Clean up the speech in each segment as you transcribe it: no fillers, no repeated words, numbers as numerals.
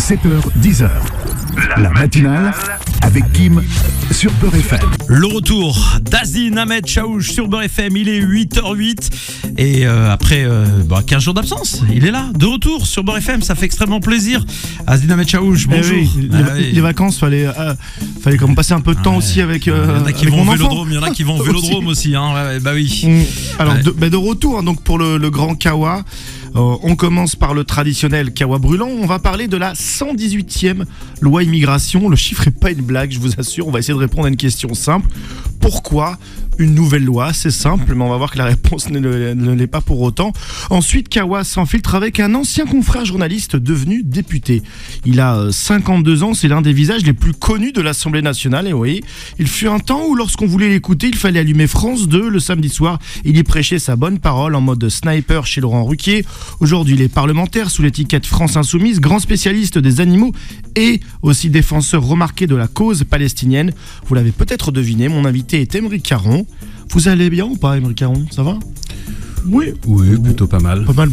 7h, 10h. La matinale avec Kim sur Beurre FM. Le retour d'Azin Ahmed Chaouch sur Beurre FM, il est 8h08 et après 15 jours d'absence, il est là, de retour sur Beurre FM, ça fait extrêmement plaisir. Azin Ahmed Chaouch, bonjour. Les vacances, fallait quand même passer un peu de temps aussi avec il y en a qui avec vont mon au enfant. vélodrome, il y en a qui vont au vélodrome aussi, hein. Oui. Alors de retour donc pour le grand Kawa. On commence par le traditionnel Kawa brûlant. On va parler de la 118e loi immigration. Le chiffre est pas une blague, je vous assure. On va essayer de répondre à une question simple. Pourquoi une nouvelle loi? C'est simple, mais on va voir que la réponse ne l'est pas pour autant. Ensuite, Kawa s'infiltre avec un ancien confrère journaliste devenu député. Il a 52 ans, c'est l'un des visages les plus connus de l'Assemblée nationale. Et oui, il fut un temps où lorsqu'on voulait l'écouter, il fallait allumer France 2 le samedi soir. Il y prêchait sa bonne parole en mode sniper chez Laurent Ruquier. Aujourd'hui, il est parlementaire sous l'étiquette France Insoumise, grand spécialiste des animaux et aussi défenseur remarqué de la cause palestinienne. Vous l'avez peut-être deviné, mon invité est Aymeric Caron. Vous allez bien ou pas, Aymeric Caron? Ça va? Oui, plutôt pas mal. Pas mal.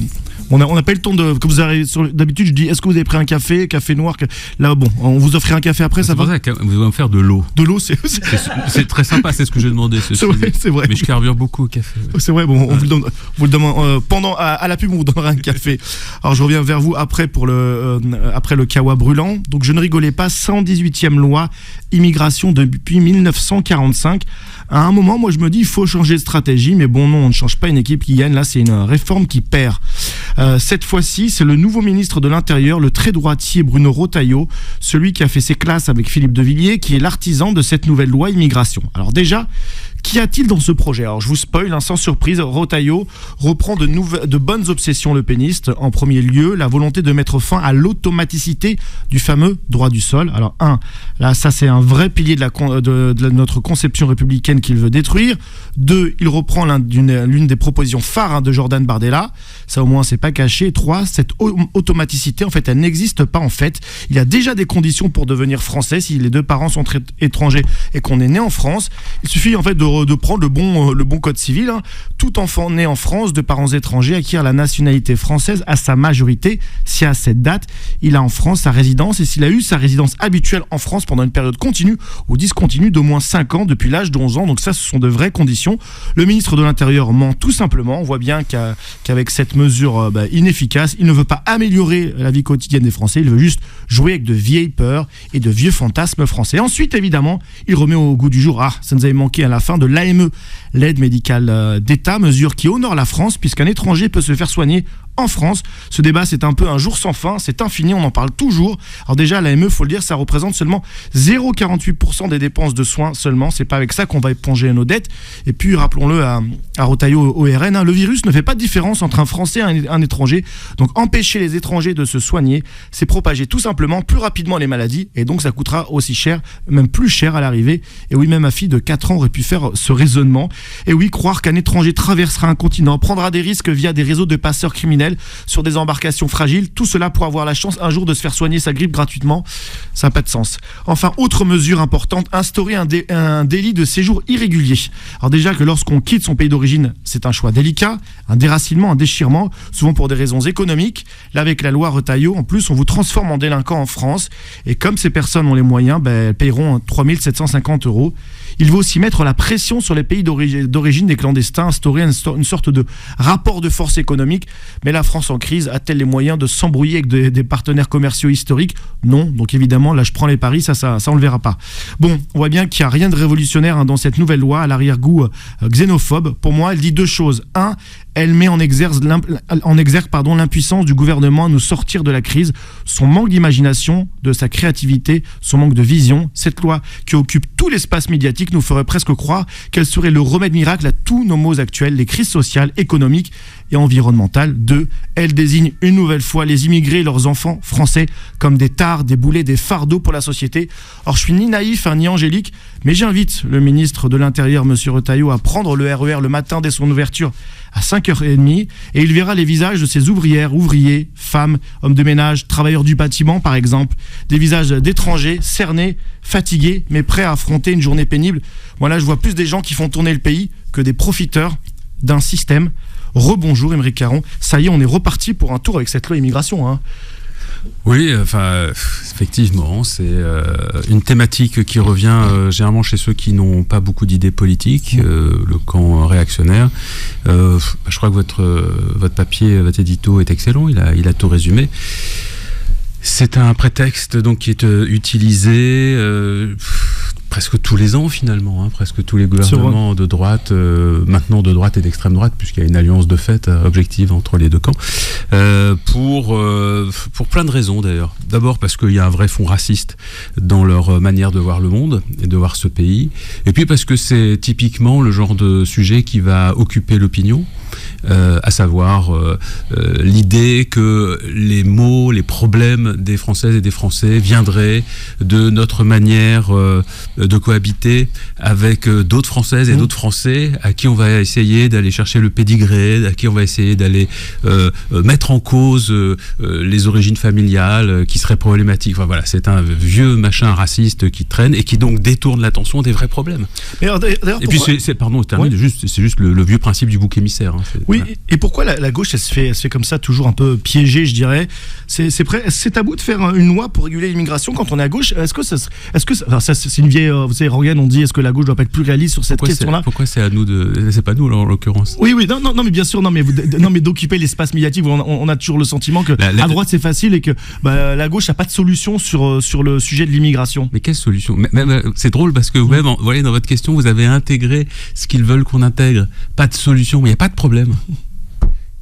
On n'a pas eu le temps de... Comme vous arrivez d'habitude, je dis, est-ce que vous avez pris un café noir? Là, bon, on vous offre un café après, ça va? Vous allez me faire de l'eau. De l'eau, c'est très sympa, c'est ce que j'ai demandé. C'est vrai. Mais je carbure beaucoup au café. Ouais. C'est vrai, bon, on vous le donne pendant à la pub, on vous donnera un café. Alors, je reviens vers vous après après le Kawa brûlant. Donc, je ne rigolais pas, 118e loi immigration depuis 1945. À un moment, moi, je me dis, il faut changer de stratégie, mais bon, non, on ne change pas une équipe qui gagne. Là, c'est une réforme qui perd. Cette fois-ci, c'est le nouveau ministre de l'Intérieur, le très droitier Bruno Retailleau, celui qui a fait ses classes avec Philippe de Villiers, qui est l'artisan de cette nouvelle loi immigration. Alors déjà, qu'y a-t-il dans ce projet? Alors je vous spoil, sans surprise, Retailleau reprend de bonnes obsessions lepénistes. En premier lieu, la volonté de mettre fin à l'automaticité du fameux droit du sol. Alors là ça c'est un vrai pilier de notre conception républicaine qu'il veut détruire. 2, il reprend l'une des propositions phares de Jordan Bardella. Ça au moins c'est pas caché. 3, cette automaticité en fait elle n'existe pas en fait. Il y a déjà des conditions pour devenir français si les deux parents sont étrangers et qu'on est né en France. Il suffit en fait de prendre le bon code civil. Tout enfant né en France de parents étrangers acquiert la nationalité française à sa majorité si à cette date il a en France sa résidence et s'il a eu sa résidence habituelle en France pendant une période continue ou discontinue d'au moins 5 ans depuis l'âge de 11 ans. Donc ça, ce sont de vraies conditions. Le ministre de l'Intérieur ment tout simplement. On voit bien qu'avec cette mesure inefficace, il ne veut pas améliorer la vie quotidienne des Français, il veut juste jouer avec de vieilles peurs et de vieux fantasmes français. Ensuite, évidemment, il remet au goût du jour, ça nous avait manqué à la fin, de l'AME, l'aide médicale d'État, mesure qui honore la France puisqu'un étranger peut se faire soigner en France. Ce débat, c'est un peu un jour sans fin, c'est infini, on en parle toujours. Alors déjà, l'AME, faut le dire, ça représente seulement 0,48% des dépenses de soins seulement. C'est pas avec ça qu'on va éponger nos dettes. Et puis, rappelons-le à Retailleau au RN, le virus ne fait pas de différence entre un Français et un étranger. Donc, empêcher les étrangers de se soigner, c'est propager tout simplement plus rapidement les maladies. Et donc, ça coûtera aussi cher, même plus cher à l'arrivée. Et oui, même ma fille de 4 ans aurait pu faire ce raisonnement. Et oui, croire qu'un étranger traversera un continent, prendra des risques via des réseaux de passeurs criminels sur des embarcations fragiles, tout cela pour avoir la chance un jour de se faire soigner sa grippe gratuitement, ça n'a pas de sens. Enfin, autre mesure importante, instaurer un délit de séjour irrégulier. Alors déjà que lorsqu'on quitte son pays d'origine, c'est un choix délicat, un déracinement, un déchirement, souvent pour des raisons économiques. Là, avec la loi Retailleau, en plus, on vous transforme en délinquant en France, et comme ces personnes ont les moyens, elles payeront 3 750 €. Il va aussi mettre la pression sur les pays d'origine des clandestins, instaurer une sorte de rapport de force économique. Mais la France en crise a-t-elle les moyens de s'embrouiller avec des partenaires commerciaux historiques? Non, donc évidemment, là je prends les paris, ça on le verra pas. Bon, on voit bien qu'il n'y a rien de révolutionnaire dans cette nouvelle loi, à l'arrière-goût xénophobe. Pour moi, elle dit deux choses. 1, elle met en exergue l'impuissance du gouvernement à nous sortir de la crise, son manque d'imagination, de sa créativité, son manque de vision. Cette loi qui occupe tout l'espace médiatique nous ferait presque croire qu'elle serait le remède miracle à tous nos maux actuels, les crises sociales, économiques et environnementales. 2, elle désigne une nouvelle fois les immigrés et leurs enfants français comme des tares, des boulets, des fardeaux pour la société. Or, je suis ni naïf ni angélique, mais j'invite le ministre de l'Intérieur, M. Retailleau, à prendre le RER le matin dès son ouverture à 5h30 et il verra les visages de ces ouvrières, ouvriers, femmes, hommes de ménage, travailleurs du bâtiment par exemple, des visages d'étrangers, cernés, fatigués, mais prêts à affronter une journée pénible. Moi là, je vois plus des gens qui font tourner le pays que des profiteurs d'un système. Rebonjour Aymeric Caron, ça y est, on est reparti pour un tour avec cette loi immigration. Oui, enfin, effectivement, c'est une thématique qui revient généralement chez ceux qui n'ont pas beaucoup d'idées politiques, le camp réactionnaire. Je crois que votre papier, votre édito est excellent, il a tout résumé. C'est un prétexte donc qui est utilisé presque tous les ans finalement, presque tous les gouvernements de droite, maintenant de droite et d'extrême droite, puisqu'il y a une alliance de fait objective entre les deux camps, pour plein de raisons d'ailleurs. D'abord parce qu'il y a un vrai fond raciste dans leur manière de voir le monde et de voir ce pays, et puis parce que c'est typiquement le genre de sujet qui va occuper l'opinion, à savoir l'idée que les maux, les problèmes des Françaises et des Français viendraient de notre manière de cohabiter avec d'autres Françaises et d'autres Français à qui on va essayer d'aller chercher le pédigré, à qui on va essayer d'aller mettre en cause les origines familiales qui seraient problématiques. Enfin, voilà, c'est un vieux machin raciste qui traîne et qui donc détourne l'attention des vrais problèmes. Mais alors, et puis c'est juste le vieux principe du bouc émissaire. Oui, et pourquoi la gauche elle se fait comme ça, toujours un peu piégée, je dirais. C'est tabou de faire une loi pour réguler l'immigration quand on est à gauche. Est-ce que alors ça c'est une vieille, vous savez, Rogan, on dit est-ce que la gauche doit pas être plus réaliste sur cette question-là? Pourquoi c'est à nous c'est pas nous en l'occurrence? Oui, non, mais bien sûr, non, mais d'occuper l'espace médiatique, on a toujours le sentiment que à droite c'est facile et que la gauche a pas de solution sur le sujet de l'immigration. Mais quelle solution? C'est drôle parce que vous-même, voyez, dans votre question, vous avez intégré ce qu'ils veulent qu'on intègre. Pas de solution, mais il n'y a pas de problème.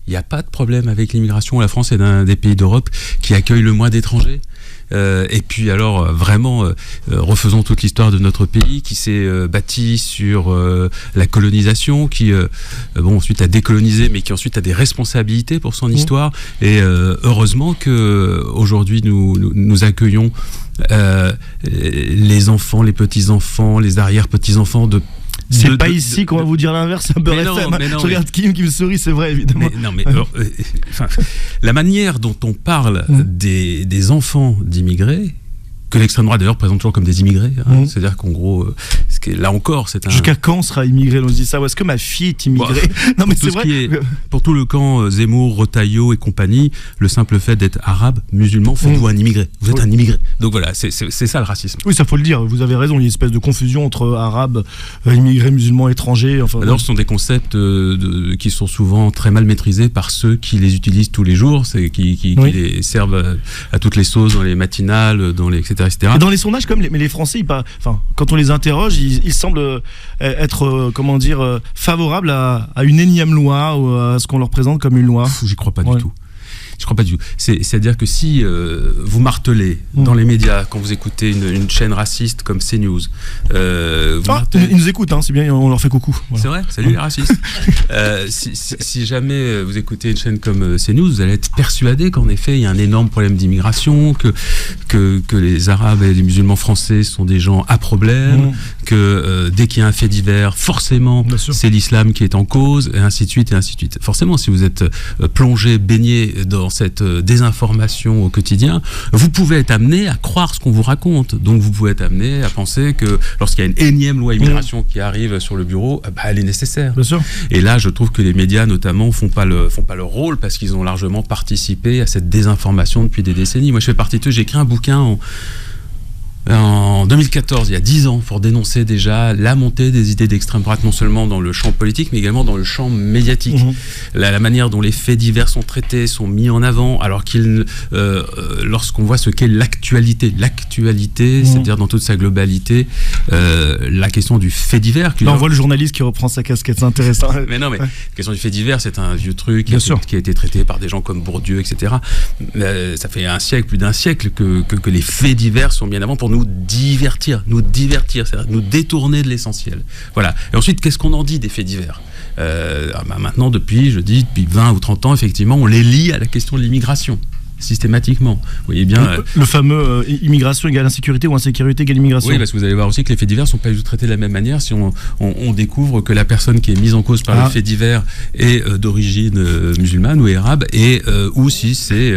Il n'y a pas de problème avec l'immigration. La France est l'un des pays d'Europe qui accueille le moins d'étrangers. Et puis alors vraiment refaisons toute l'histoire de notre pays qui s'est bâti sur la colonisation, qui ensuite a décolonisé, mais qui ensuite a des responsabilités pour son histoire. Et heureusement que aujourd'hui nous accueillons les enfants, les petits-enfants, les arrière-petits-enfants de... C'est pas ici qu'on va vous dire l'inverse, un Beurre FM. Je regarde Kim qui me sourit, c'est vrai, évidemment. La manière dont on parle des enfants d'immigrés, que l'extrême droite d'ailleurs présente toujours comme des immigrés, c'est-à-dire qu'en gros, là encore, c'est un... Jusqu'à quand on sera immigré? On se dit ça, ou est-ce que ma fille est immigrée? Non, mais c'est vrai. Pour tout le camp Zemmour, Retailleau et compagnie, le simple fait d'être arabe, musulman, fait de vous un immigré. Vous êtes un immigré. Donc voilà, c'est ça le racisme. Oui, ça faut le dire, vous avez raison, il y a une espèce de confusion entre arabes, immigrés, musulmans, étrangers. Enfin, alors, ce sont des concepts qui sont souvent très mal maîtrisés par ceux qui les utilisent tous les jours, qui les servent à toutes les sauces dans les matinales, dans les etc. Et dans les sondages, mais les Français, quand on les interroge, ils semblent être, favorables à une énième loi ou à ce qu'on leur présente comme une loi. J'y crois pas du tout. Je crois pas du tout. C'est-à-dire que si vous martelez dans les médias, quand vous écoutez une chaîne raciste comme CNews, ils nous écoutent, c'est bien, on leur fait coucou. Voilà. C'est vrai, salut les racistes. Si jamais vous écoutez une chaîne comme CNews, vous allez être persuadé qu'en effet, il y a un énorme problème d'immigration, que les Arabes et les musulmans français sont des gens à problème, que dès qu'il y a un fait divers, forcément, c'est l'islam qui est en cause, et ainsi de suite, et ainsi de suite. Forcément, si vous êtes plongé, baigné dans cette désinformation au quotidien, vous pouvez être amené à croire ce qu'on vous raconte. Donc vous pouvez être amené à penser que lorsqu'il y a une énième loi immigration qui arrive sur le bureau, elle est nécessaire. Bien sûr. Et là, je trouve que les médias, notamment, font pas leur rôle parce qu'ils ont largement participé à cette désinformation depuis des décennies. Moi, je fais partie d'eux. J'ai écrit un bouquin en 2014, il y a 10 ans, pour dénoncer déjà la montée des idées d'extrême droite, non seulement dans le champ politique, mais également dans le champ médiatique. La manière dont les faits divers sont traités, sont mis en avant, alors lorsqu'on voit ce qu'est l'actualité, c'est-à-dire dans toute sa globalité, la question du fait divers... Là, on voit le journaliste qui reprend sa casquette, c'est intéressant. Mais non, la question du fait divers, c'est un vieux truc qui a été traité par des gens comme Bourdieu, etc. Ça fait plus d'un siècle que les faits divers sont mis en avant pour nous divertir, c'est-à-dire nous détourner de l'essentiel. Voilà. Et ensuite, qu'est-ce qu'on en dit des faits divers? Maintenant, depuis 20 ou 30 ans, effectivement, on les lie à la question de l'immigration. Systématiquement. Vous voyez bien. Le fameux immigration égale insécurité ou insécurité égale immigration. Oui, parce que vous allez voir aussi que les faits divers ne sont pas du tout traités de la même manière si on découvre que la personne qui est mise en cause par le fait divers est d'origine musulmane ou arabe, ou si c'est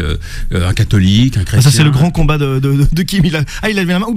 un catholique, un chrétien. Ça, c'est le grand combat de Kim. Il a levé la main.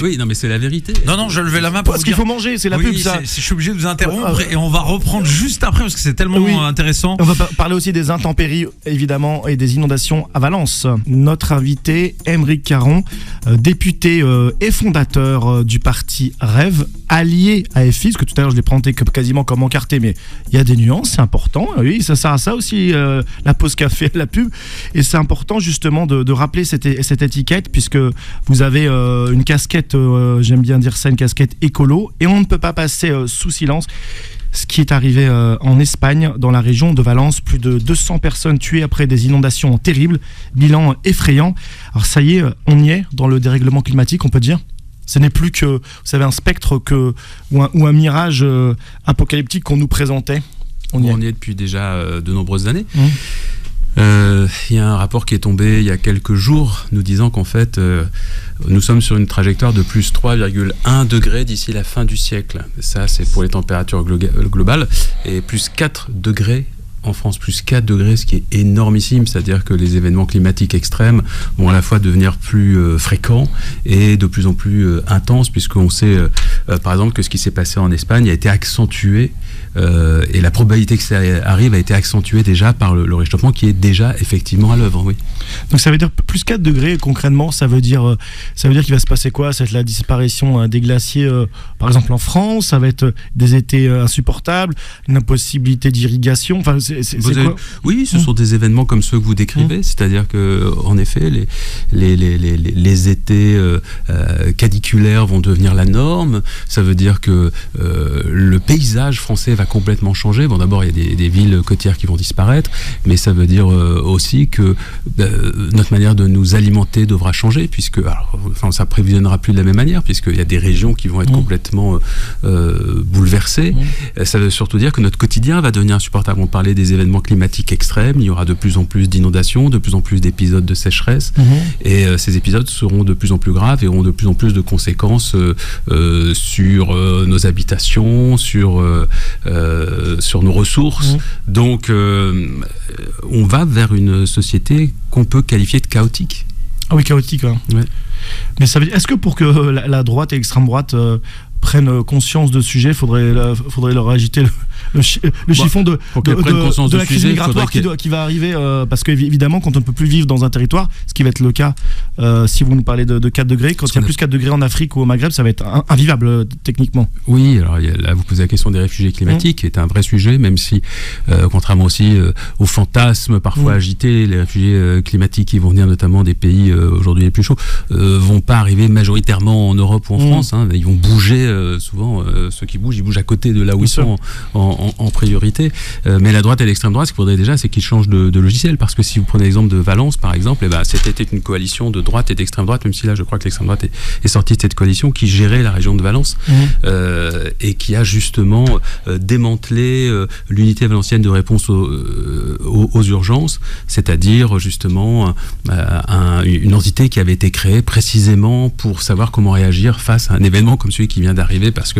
Oui, non, mais c'est la vérité. Non, je levais la main pour parce qu'il faut manger, c'est la pub, ça. Je suis obligé de vous interrompre et on va reprendre juste après parce que c'est tellement intéressant. On va parler aussi des intempéries, évidemment, et des inondations à Valence. Valence. Notre invité, Aymeric Caron, député et fondateur du parti Rêve, allié à FI, parce que tout à l'heure je l'ai présenté quasiment comme encarté, mais il y a des nuances, c'est important. Oui, ça sert à ça aussi, la pause café, la pub. Et c'est important justement de rappeler cette étiquette, puisque vous avez une casquette, j'aime bien dire ça, une casquette écolo, et on ne peut pas passer sous silence ce qui est arrivé en Espagne, dans la région de Valence. Plus de 200 personnes tuées après des inondations terribles, bilan effrayant. Alors ça y est, on y est dans le dérèglement climatique, on peut dire. Ce n'est plus que, vous savez, un spectre ou un mirage apocalyptique qu'on nous présentait. On y est depuis déjà de nombreuses années. Il y a un rapport qui est tombé il y a quelques jours nous disant qu'en fait nous sommes sur une trajectoire de plus 3,1 degrés d'ici la fin du siècle. Ça, c'est pour les températures globales, et plus 4 degrés en France, plus 4 degrés, ce qui est énormissime. C'est-à-dire que les événements climatiques extrêmes vont à la fois devenir plus fréquents et de plus en plus intenses, puisqu'on sait par exemple que ce qui s'est passé en Espagne a été accentué, et la probabilité que ça arrive a été accentuée déjà par le réchauffement qui est déjà effectivement à l'œuvre. Oui. Donc ça veut dire plus 4 degrés concrètement, ça veut dire qu'il va se passer quoi? Ça va être la disparition des glaciers par exemple en France, ça va être des étés insupportables, une impossibilité d'irrigation, enfin c'est quoi? Oui, ce sont des événements comme ceux que vous décrivez, c'est-à-dire que en effet les étés caniculaires vont devenir la norme. Ça veut dire que le paysage français va complètement changer. Bon, d'abord, il y a des villes côtières qui vont disparaître, mais ça veut dire aussi que notre manière de nous alimenter devra changer, puisque ça prévisionnera plus de la même manière, puisqu'il y a des régions qui vont être complètement bouleversées. Ça veut surtout dire que notre quotidien va devenir insupportable. On parlait des événements climatiques extrêmes, il y aura de plus en plus d'inondations, de plus en plus d'épisodes de sécheresse, et ces épisodes seront de plus en plus graves et auront de plus en plus de conséquences sur nos habitations, sur nos ressources. Donc on va vers une société qu'on peut qualifier de chaotique. Ah oui, chaotique. Hein. Ouais. Mais ça veut dire, est-ce que pour que la droite et l'extrême droite prennent conscience de ce sujet, faudrait leur agiter le chiffon de la crise migratoire qui va arriver, parce qu'évidemment, quand on ne peut plus vivre dans un territoire, ce qui va être le cas si vous nous parlez de 4 degrés, quand il y a plus 4 degrés en Afrique ou au Maghreb, ça va être invivable techniquement. Oui, alors là vous posez la question des réfugiés climatiques, qui est un vrai sujet, même si, contrairement aussi aux fantasmes parfois agités, les réfugiés climatiques qui vont venir notamment des pays aujourd'hui les plus chauds, vont pas arriver majoritairement en Europe ou en France, hein, ils vont bouger, souvent ceux qui bougent, ils bougent à côté de là où ils sont en priorité, mais la droite et l'extrême droite, ce qu'il faudrait déjà, c'est qu'ils changent de logiciel, parce que si vous prenez l'exemple de Valence par exemple, c'était une coalition de droite et d'extrême droite, même si là je crois que l'extrême droite est sortie de cette coalition, qui gérait la région de Valence, et qui a justement démantelé l'unité valencienne de réponse aux urgences, c'est-à-dire justement une entité qui avait été créée précisément pour savoir comment réagir face à un événement comme celui qui vient d'arriver, parce que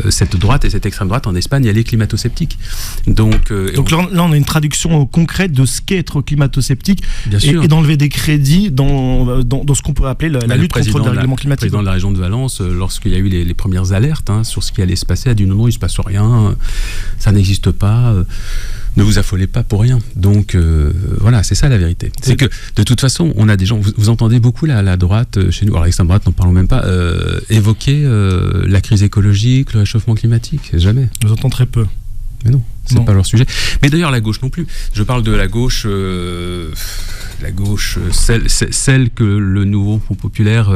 cette droite et cette extrême droite en Espagne, elle est climato-sceptique. Donc là, on a une traduction concrète de ce qu'est être climato-sceptique, et d'enlever des crédits dans ce qu'on pourrait appeler la lutte contre le dérèglement climatique. Le président de la région de Valence, lorsqu'il y a eu les premières alertes sur ce qui allait se passer, a dit non, il ne se passe rien, ça n'existe pas. Ne vous affolez pas pour rien. Donc voilà, c'est ça la vérité. C'est que de toute façon, on a des gens. Vous entendez beaucoup la droite chez nous, alors l'extrême droite, n'en parlons même pas, évoquer la crise écologique, le réchauffement climatique. Jamais. Je vous entends très peu. Mais non, c'est pas leur sujet. Mais d'ailleurs, la gauche non plus. Je parle de la gauche, celle que le nouveau Front populaire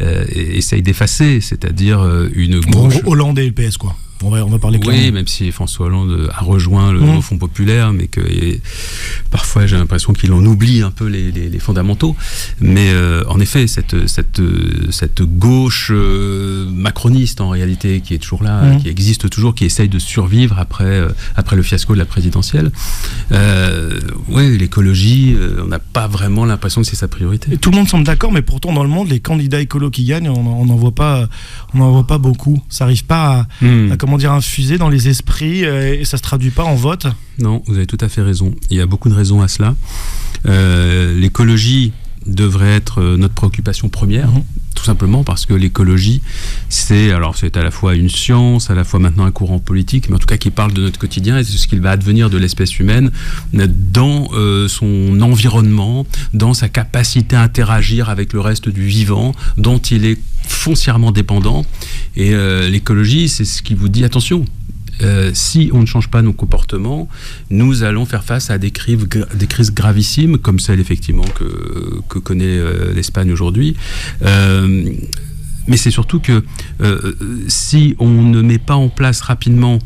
essaye d'effacer, c'est-à-dire une gauche. Hollande et le PS, quoi. On va parler clairement. Oui, même si François Hollande a rejoint le nouveau Front populaire, mais que parfois j'ai l'impression qu'il en oublie un peu les fondamentaux. Mais en effet, cette gauche macroniste en réalité, qui est toujours là, qui existe toujours, qui essaye de survivre après le fiasco de la présidentielle. Oui, l'écologie, on n'a pas vraiment l'impression que c'est sa priorité. Et tout le monde semble d'accord, mais pourtant dans le monde, les candidats écolos qui gagnent, on n'en voit pas beaucoup. Ça n'arrive pas à infuser dans les esprits, et ça se traduit pas en vote. Non, vous avez tout à fait raison. Il y a beaucoup de raisons à cela. L'écologie devrait être notre préoccupation première, tout simplement parce que l'écologie, c'est à la fois une science, à la fois maintenant un courant politique, mais en tout cas qui parle de notre quotidien et de ce qu'il va advenir de l'espèce humaine dans son environnement, dans sa capacité à interagir avec le reste du vivant, dont il est foncièrement dépendant. Et l'écologie, c'est ce qui vous dit, attention, si on ne change pas nos comportements, nous allons faire face à des crises gravissimes, comme celle effectivement que connaît l'Espagne aujourd'hui. Mais c'est surtout que si on ne met pas en place rapidement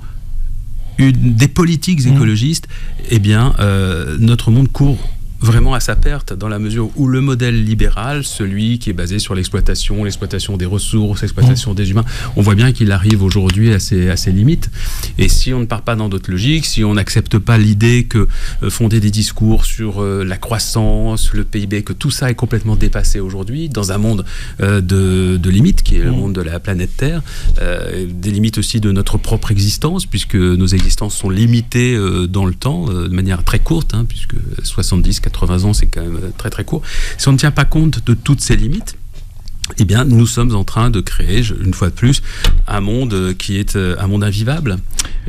des politiques écologistes, eh bien, notre monde court vraiment à sa perte, dans la mesure où le modèle libéral, celui qui est basé sur l'exploitation des ressources, l'exploitation des humains, on voit bien qu'il arrive aujourd'hui à ses limites. Et si on ne part pas dans d'autres logiques, si on n'accepte pas l'idée que fonder des discours sur la croissance, le PIB, que tout ça est complètement dépassé aujourd'hui, dans un monde de limites, qui est le monde de la planète Terre, des limites aussi de notre propre existence, puisque nos existences sont limitées dans le temps, de manière très courte, puisque 70-80 ans, c'est quand même très très court. Si on ne tient pas compte de toutes ces limites, eh bien, nous sommes en train de créer, une fois de plus, un monde qui est un monde invivable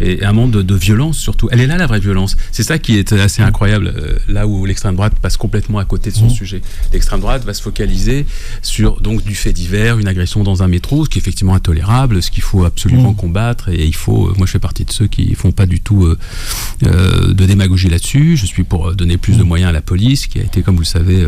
et un monde de violence surtout. Elle est là, la vraie violence. C'est ça qui est assez incroyable, là où l'extrême droite passe complètement à côté de son sujet. L'extrême droite va se focaliser sur donc du fait divers, une agression dans un métro, ce qui est effectivement intolérable, ce qu'il faut absolument combattre. Et il faut, moi je fais partie de ceux qui font pas du tout de démagogie là-dessus. Je suis pour donner plus de moyens à la police, qui a été, comme vous le savez,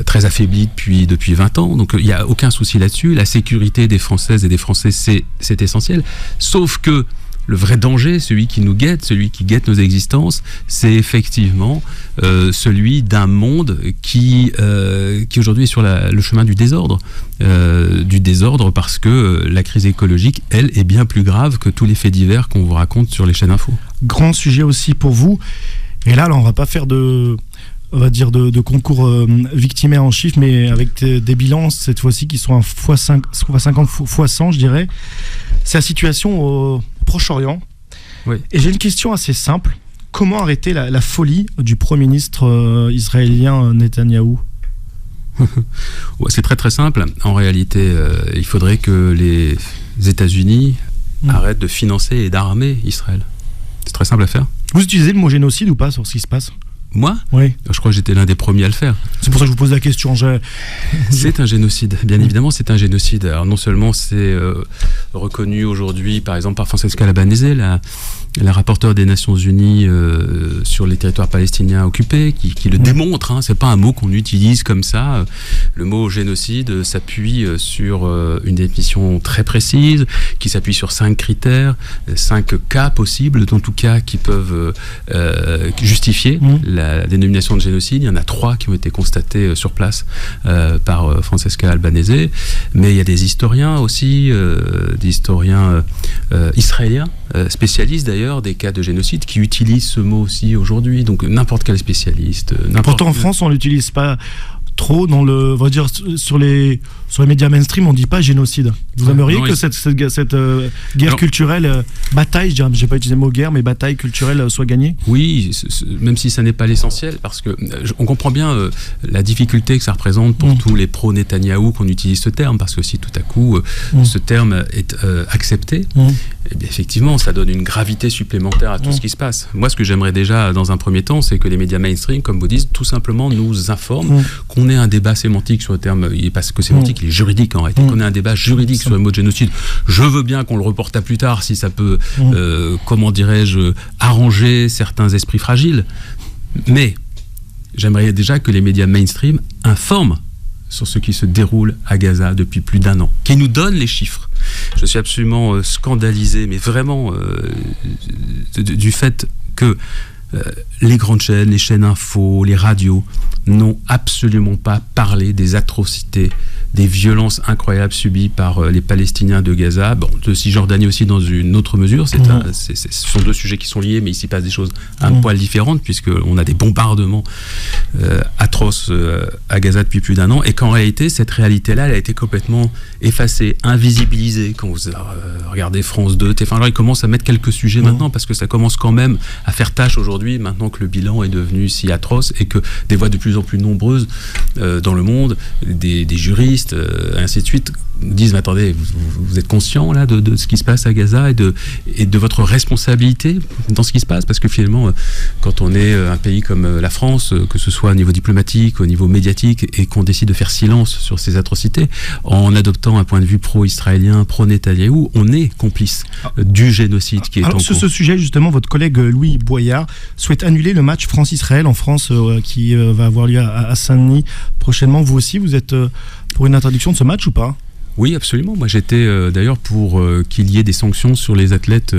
très affaiblie depuis 20 ans. Donc il n'y a aucun souci là-dessus. La sécurité des Françaises et des Français, c'est essentiel. Sauf que le vrai danger, celui qui nous guette, celui qui guette nos existences, c'est effectivement celui d'un monde qui aujourd'hui est sur le chemin du désordre. Parce que la crise écologique, elle, est bien plus grave que tous les faits divers qu'on vous raconte sur les chaînes info. Grand sujet aussi pour vous. Et là, on va pas faire de concours victimaire en chiffres, mais avec des bilans cette fois-ci qui sont à x50, x100, je dirais. C'est la situation au Proche-Orient. Oui. Et j'ai une question assez simple. Comment arrêter la folie du Premier ministre israélien Netanyahou ? C'est très très simple. En réalité, il faudrait que les États-Unis arrêtent de financer et d'armer Israël. C'est très simple à faire. Vous utilisez le mot génocide ou pas sur ce qui se passe ? Moi ? Oui. Je crois que j'étais l'un des premiers à le faire. C'est pour ça que je vous pose la question. C'est un génocide, bien évidemment, c'est un génocide. Alors non seulement c'est reconnu aujourd'hui, par exemple, par Francesca Albanese, la rapporteure des Nations Unies sur les territoires palestiniens occupés, qui le démontre. C'est pas un mot qu'on utilise comme ça. Le mot génocide s'appuie sur une définition très précise, qui s'appuie sur 5 critères, 5 cas possibles, en tout cas qui peuvent justifier la dénomination de génocide. Il y en a 3 qui ont été constatés sur place par Francesca Albanese, mais il y a des historiens aussi, des historiens israéliens, spécialistes d'ailleurs des cas de génocide, qui utilisent ce mot aussi aujourd'hui. Donc n'importe quel spécialiste. Pourtant en France on l'utilise pas trop on va dire sur les médias mainstream, on dit pas génocide. Vous aimeriez que cette guerre culturelle, bataille, j'ai pas utilisé le mot guerre, mais bataille culturelle soit gagnée ? Oui, même si ça n'est pas l'essentiel, parce que on comprend bien la difficulté que ça représente pour tous les pro-Netanyahou qu'on utilise ce terme, parce que si tout à coup ce terme est accepté, eh bien, effectivement, ça donne une gravité supplémentaire à tout ce qui se passe. Moi, ce que j'aimerais déjà, dans un premier temps, c'est que les médias mainstream, comme vous dites, tout simplement nous informent, qu'on ait un débat sémantique sur le terme, il n'est pas que sémantique, il est juridique en réalité, qu'on ait un débat juridique sur le mot de génocide. Je veux bien qu'on le reporte à plus tard, si ça peut, comment dirais-je, arranger certains esprits fragiles. Mais j'aimerais déjà que les médias mainstream informent sur ce qui se déroule à Gaza depuis plus d'1 an, qui nous donnent les chiffres. Je suis absolument scandalisé, mais vraiment du fait que les grandes chaînes, les chaînes info, les radios n'ont absolument pas parlé des atrocités, des violences incroyables subies par les Palestiniens de Gaza, de Cisjordanie aussi dans une autre mesure. Ce sont 2 sujets qui sont liés, mais ici passe des choses un poil différentes, puisqu'on a des bombardements atroces à Gaza depuis plus d'1 an, et qu'en réalité, cette réalité-là, elle a été complètement effacée, invisibilisée. Quand vous regardez France 2, TF1, alors ils commencent à mettre quelques sujets maintenant, parce que ça commence quand même à faire tâche aujourd'hui, maintenant que le bilan est devenu si atroce, et que des voix de plus en plus nombreuses dans le monde, des juristes, journalistes, ainsi de suite, disent, mais attendez, vous êtes conscient là de ce qui se passe à Gaza et de votre responsabilité dans ce qui se passe, parce que finalement, quand on est un pays comme la France, que ce soit au niveau diplomatique, au niveau médiatique, et qu'on décide de faire silence sur ces atrocités, en adoptant un point de vue pro-israélien, pro-Netanyahou, on est complice du génocide qui est en cours. Sur ce sujet, justement, votre collègue Louis Boyard souhaite annuler le match France-Israël en France qui va avoir lieu à Saint-Denis prochainement. Vous aussi, vous êtes pour une interdiction de ce match ou pas ? Oui, absolument. Moi, j'étais d'ailleurs pour qu'il y ait des sanctions sur les athlètes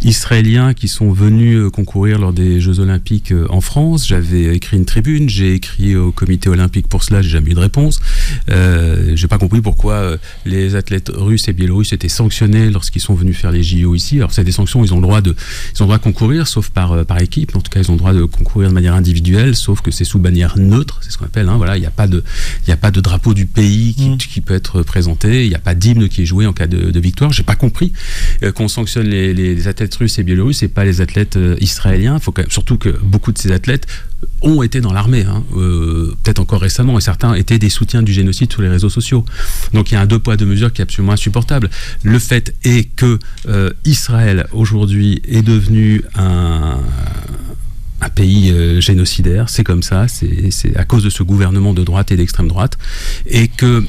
israéliens qui sont venus concourir lors des Jeux Olympiques en France. J'avais écrit une tribune, j'ai écrit au comité olympique pour cela, j'ai jamais eu de réponse. J'ai pas compris pourquoi les athlètes russes et biélorusses étaient sanctionnés lorsqu'ils sont venus faire les JO ici. Alors, c'est des sanctions, ils ont le droit de concourir, sauf par équipe. En tout cas, ils ont le droit de concourir de manière individuelle, sauf que c'est sous bannière neutre, c'est ce qu'on appelle. Voilà, il n'y a pas de drapeau du pays qui peut être présenté. Il n'y a pas d'hymne qui est joué en cas de victoire. J'ai pas compris qu'on sanctionne les athlètes russes et biélorusses et pas les athlètes israéliens. Faut quand même, surtout que beaucoup de ces athlètes ont été dans l'armée, peut-être encore récemment, et certains étaient des soutiens du génocide sur les réseaux sociaux. Donc il y a un deux poids deux mesures qui est absolument insupportable. Le fait est que Israël aujourd'hui est devenu un pays génocidaire, c'est comme ça, c'est à cause de ce gouvernement de droite et d'extrême droite, et que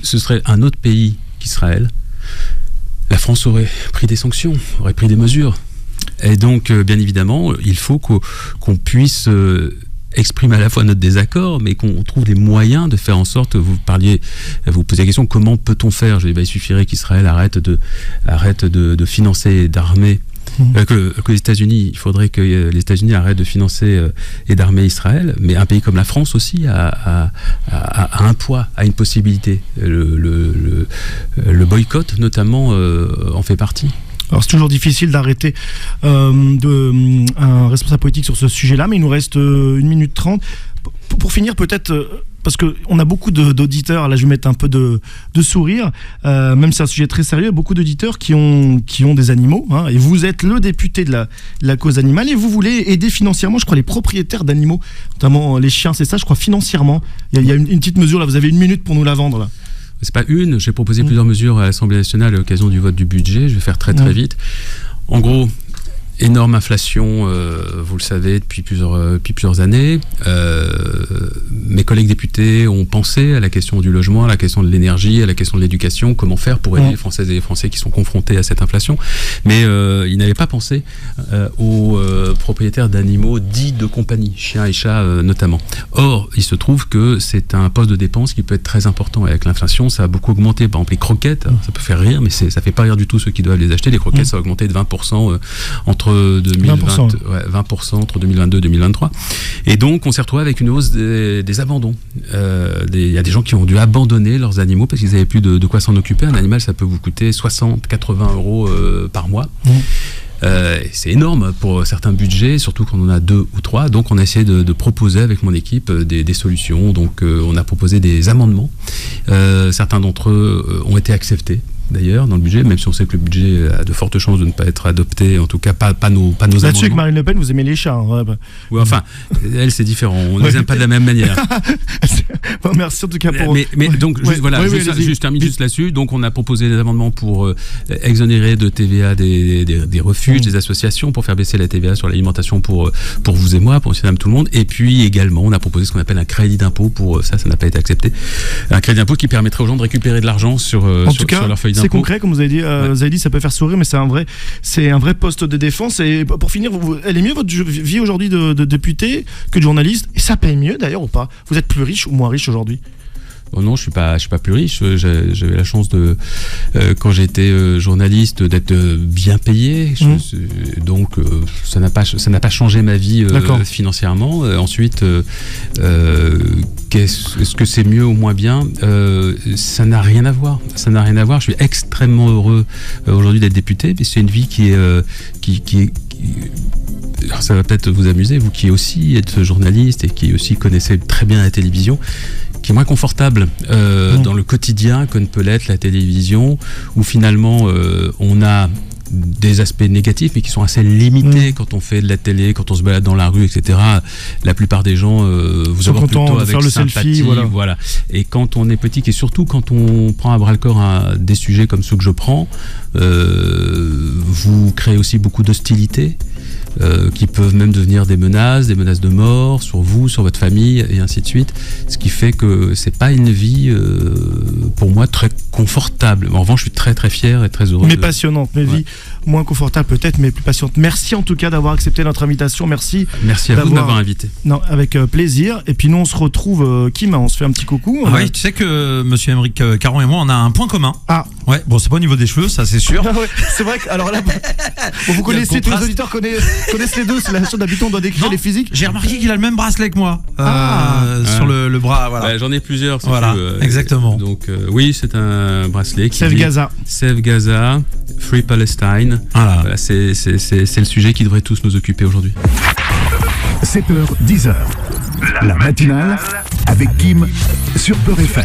ce serait un autre pays qu'Israël, la France aurait pris des sanctions, aurait pris des mesures. Et donc, bien évidemment, il faut qu'on puisse exprimer à la fois notre désaccord, mais qu'on trouve des moyens de faire en sorte, vous posez la question, comment peut-on faire ? Je dis, il suffirait qu'Israël arrête de financer, d'armer que les États-Unis, il faudrait que les États-Unis arrêtent de financer et d'armer Israël, mais un pays comme la France aussi a un poids, a une possibilité. Le boycott, notamment, en fait partie. Alors c'est toujours difficile d'arrêter un responsable politique sur ce sujet-là, mais il nous reste 1 minute 30. Pour finir, peut-être, parce qu'on a beaucoup d'auditeurs, là je vais mettre un peu de sourire, même si c'est un sujet très sérieux, beaucoup d'auditeurs qui ont des animaux, et vous êtes le député de la cause animale, et vous voulez aider financièrement, je crois, les propriétaires d'animaux, notamment les chiens, c'est ça, je crois, financièrement. Il y a une petite mesure, là, vous avez 1 minute pour nous la vendre, là. C'est pas une, j'ai proposé plusieurs mesures à l'Assemblée nationale à l'occasion du vote du budget, je vais faire très vite. En gros, énorme inflation, vous le savez, depuis plusieurs années. Mes collègues députés ont pensé à la question du logement, à la question de l'énergie, à la question de l'éducation, comment faire pour aider les Françaises et les Français qui sont confrontés à cette inflation. Mais ils n'avaient pas pensé aux propriétaires d'animaux dits de compagnie, chiens et chats notamment. Or, il se trouve que c'est un poste de dépense qui peut être très important. Et avec l'inflation, ça a beaucoup augmenté. Par exemple, les croquettes, ça peut faire rire, mais ça fait pas rire du tout ceux qui doivent les acheter. Les croquettes, ça a augmenté de 20% entre 20% entre 2022 et 2023. Et donc, on s'est retrouvé avec une hausse des abandons. Il y a des gens qui ont dû abandonner leurs animaux parce qu'ils n'avaient plus de quoi s'en occuper. Un animal, ça peut vous coûter 60, 80 euros par mois. C'est énorme pour certains budgets, surtout quand on en a 2 ou 3. Donc, on a essayé de proposer avec mon équipe des solutions. Donc, on a proposé des amendements. Certains d'entre eux ont été acceptés. D'ailleurs, dans le budget, même si on sait que le budget a de fortes chances de ne pas être adopté, en tout cas pas nos amendements. Là-dessus, avec Marine Le Pen, vous aimez les chats. Ouais, enfin, elle, c'est différent. On ne les aime pas de la même manière. Bon, merci en tout cas pour... Mais donc, je termine juste là-dessus. Donc, on a proposé des amendements pour exonérer de TVA des refuges, des associations, pour faire baisser la TVA sur l'alimentation pour vous et moi, pour monsieur et madame tout le monde. Et puis, également, on a proposé ce qu'on appelle un crédit d'impôt pour ça n'a pas été accepté. Un crédit d'impôt qui permettrait aux gens de récupérer de l'argent sur leur feuille. C'est concret, comme vous avez dit, ça peut faire sourire, mais c'est un vrai poste de défense. Et pour finir, elle est mieux votre vie aujourd'hui de député que de journaliste, et ça paye mieux d'ailleurs ou pas ? Vous êtes plus riche ou moins riche aujourd'hui ? Oh non, je suis pas plus riche. J'avais la chance quand j'étais journaliste, d'être bien payé. Donc ça n'a pas changé ma vie financièrement. Ensuite, est-ce que c'est mieux ou moins bien ? Ça n'a rien à voir. Je suis extrêmement heureux aujourd'hui d'être député, mais c'est une vie qui est alors ça va peut-être vous amuser, vous qui aussi êtes journaliste et qui aussi connaissez très bien la télévision, qui est moins confortable dans le quotidien que ne peut l'être la télévision, où finalement on a des aspects négatifs, mais qui sont assez limités quand on fait de la télé, quand on se balade dans la rue, etc. La plupart des gens vous abordent plutôt avec faire le sympathie. selfie, Voilà. Et quand on est petit, et surtout quand on prend à bras-le-corps des sujets comme ceux que je prends, vous créez aussi beaucoup d'hostilité. Qui peuvent même devenir des menaces de mort sur vous, sur votre famille et ainsi de suite, ce qui fait que c'est pas une vie pour moi très confortable. En revanche, je suis très très fier et très heureux. Mais passionnante, mais vie moins confortable peut-être, mais plus patiente. Merci en tout cas d'avoir accepté notre invitation. Merci à vous de m'avoir invité. Non, avec plaisir. Et puis nous on se retrouve, Kim, on se fait un petit coucou. Oui, tu sais que Monsieur Aymeric Caron et moi, on a un point commun. Ah. Ouais, bon, c'est pas au niveau des cheveux, ça c'est sûr. Ouais, c'est vrai que, alors là, vous connaissez, tous les auditeurs connaissent les deux, c'est la chose d'habitude, on doit décrire les physiques. J'ai remarqué qu'il a le même bracelet que moi. Sur le bras, voilà. Bah, j'en ai plusieurs. Voilà, exactement. Donc oui, c'est un bracelet qui Save Gaza. Save Gaza, Free Palestine. Voilà, c'est le sujet qui devrait tous nous occuper aujourd'hui. 7h, 10h. La matinale avec Kim sur Beurre FM.